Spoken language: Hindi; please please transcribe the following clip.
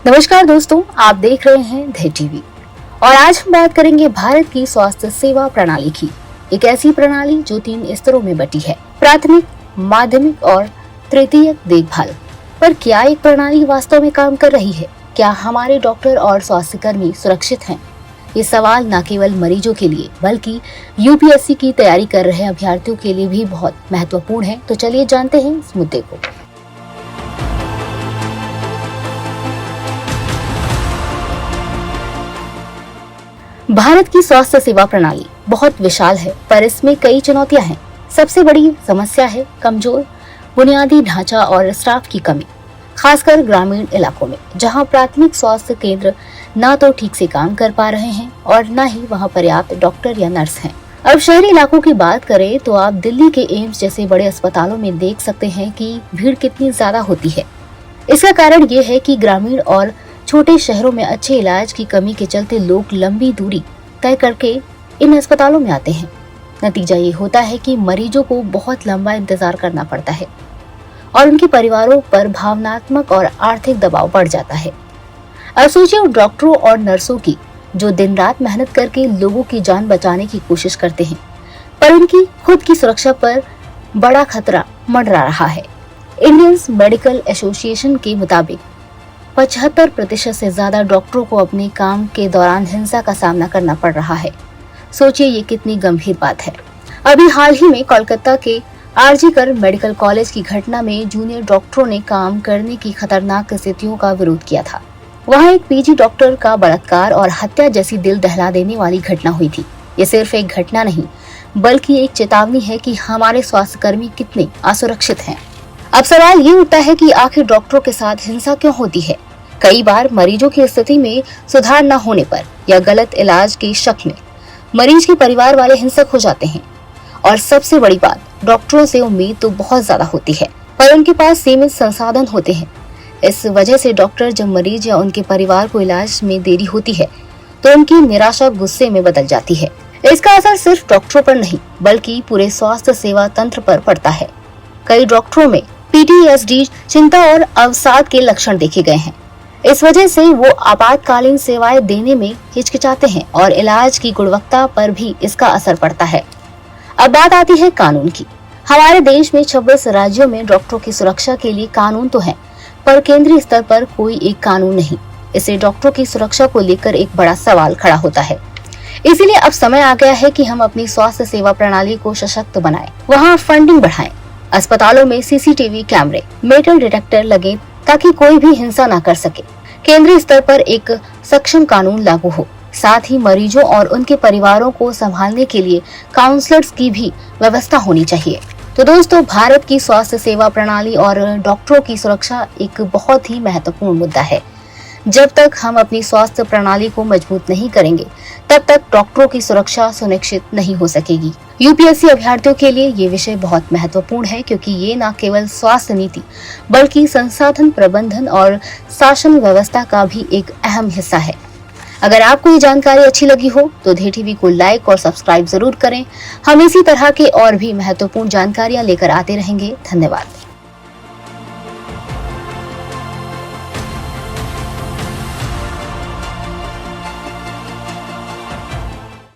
नमस्कार दोस्तों, आप देख रहे हैं धे टीवी और आज हम बात करेंगे भारत की स्वास्थ्य सेवा प्रणाली की। एक ऐसी प्रणाली जो 3 स्तरों में बटी है: प्राथमिक, माध्यमिक और तृतीयक देखभाल। पर क्या एक प्रणाली वास्तव में काम कर रही है? क्या हमारे डॉक्टर और स्वास्थ्य कर्मी सुरक्षित हैं? ये सवाल न केवल मरीजों के लिए बल्कि यूपीएससी की तैयारी कर रहे अभ्यर्थियों के लिए भी बहुत महत्वपूर्ण है। तो चलिए जानते हैं इस मुद्दे को। भारत की स्वास्थ्य सेवा प्रणाली बहुत विशाल है, पर इसमें कई चुनौतियां हैं। सबसे बड़ी समस्या है कमजोर बुनियादी ढांचा और स्टाफ की कमी, खासकर ग्रामीण इलाकों में, जहां प्राथमिक स्वास्थ्य केंद्र न तो ठीक से काम कर पा रहे हैं और न ही वहां पर्याप्त डॉक्टर या नर्स हैं। अब शहरी इलाकों की बात करें तो आप दिल्ली के एम्स जैसे बड़े अस्पतालों में देख सकते हैं कि भीड़ कितनी ज्यादा होती है। इसका कारण ये है कि ग्रामीण और छोटे शहरों में अच्छे इलाज की कमी के चलते लोग लंबी दूरी तय करके इन अस्पतालों में आते हैं। नतीजा ये होता है कि मरीजों को बहुत लंबा इंतजार करना पड़ता है और उनके परिवारों पर भावनात्मक और आर्थिक दबाव बढ़ जाता है। अब सोचिए उन डॉक्टरों और नर्सों की जो दिन रात मेहनत करके लोगों की जान बचाने की कोशिश करते हैं, पर उनकी खुद की सुरक्षा पर बड़ा खतरा मंडरा रहा है। इंडियन मेडिकल एसोसिएशन के मुताबिक 75% से ज्यादा डॉक्टरों को अपने काम के दौरान हिंसा का सामना करना पड़ रहा है। सोचिए ये कितनी गंभीर बात है। अभी हाल ही में कोलकाता के आरजी मेडिकल कॉलेज की घटना में जूनियर डॉक्टरों ने काम करने की खतरनाक स्थितियों का विरोध किया था। वहां एक पीजी डॉक्टर का बलात्कार और हत्या जैसी दिल दहला देने वाली घटना हुई थी। ये सिर्फ एक घटना नहीं बल्कि एक चेतावनी है कि हमारे स्वास्थ्य कर्मी कितने असुरक्षित हैं। अब सवाल ये उठता है कि आखिर डॉक्टरों के साथ हिंसा क्यों होती है? कई बार मरीजों की स्थिति में सुधार न होने पर या गलत इलाज के शक में मरीज के परिवार वाले हिंसक हो जाते हैं। और सबसे बड़ी बात, डॉक्टरों से उम्मीद तो बहुत ज्यादा होती है, पर उनके पास सीमित संसाधन होते हैं। इस वजह से डॉक्टर जब मरीज या उनके परिवार को इलाज में देरी होती है तो उनकी निराशा गुस्से में बदल जाती है। इसका असर सिर्फ डॉक्टरों पर नहीं बल्कि पूरे स्वास्थ्य सेवा तंत्र पर पड़ता है। कई डॉक्टरों में पीटीएसडी, चिंता और अवसाद के लक्षण देखे गए हैं। इस वजह से वो आपातकालीन सेवाएं देने में हिचकिचाते हैं और इलाज की गुणवत्ता पर भी इसका असर पड़ता है। अब बात आती है कानून की। हमारे देश में 26 राज्यों में डॉक्टरों की सुरक्षा के लिए कानून तो है, पर केंद्रीय स्तर पर कोई एक कानून नहीं। इससे डॉक्टरों की सुरक्षा को लेकर एक बड़ा सवाल खड़ा होता है। इसीलिए अब समय आ गया है कि हम अपनी स्वास्थ्य सेवा प्रणाली को सशक्त बनाएं, वहाँ फंडिंग बढ़ाएं, अस्पतालों में सीसीटीवी कैमरे, मेटल डिटेक्टर लगे ताकि कोई भी हिंसा न कर सके। केंद्रीय स्तर पर एक सक्षम कानून लागू हो। साथ ही मरीजों और उनके परिवारों को संभालने के लिए काउंसलर्स की भी व्यवस्था होनी चाहिए। तो दोस्तों, भारत की स्वास्थ्य सेवा प्रणाली और डॉक्टरों की सुरक्षा एक बहुत ही महत्वपूर्ण मुद्दा है। जब तक हम अपनी स्वास्थ्य प्रणाली को मजबूत नहीं करेंगे तब तक डॉक्टरों की सुरक्षा सुनिश्चित नहीं हो सकेगी। यूपीएससी अभ्यर्थियों के लिए ये विषय बहुत महत्वपूर्ण है, क्योंकि ये न केवल स्वास्थ्य नीति बल्कि संसाधन प्रबंधन और शासन व्यवस्था का भी एक अहम हिस्सा है। अगर आपको ये जानकारी अच्छी लगी हो तो धे टीवी को लाइक और सब्सक्राइब जरूर करें। हम इसी तरह के और भी महत्वपूर्ण जानकारियां लेकर आते रहेंगे। धन्यवाद।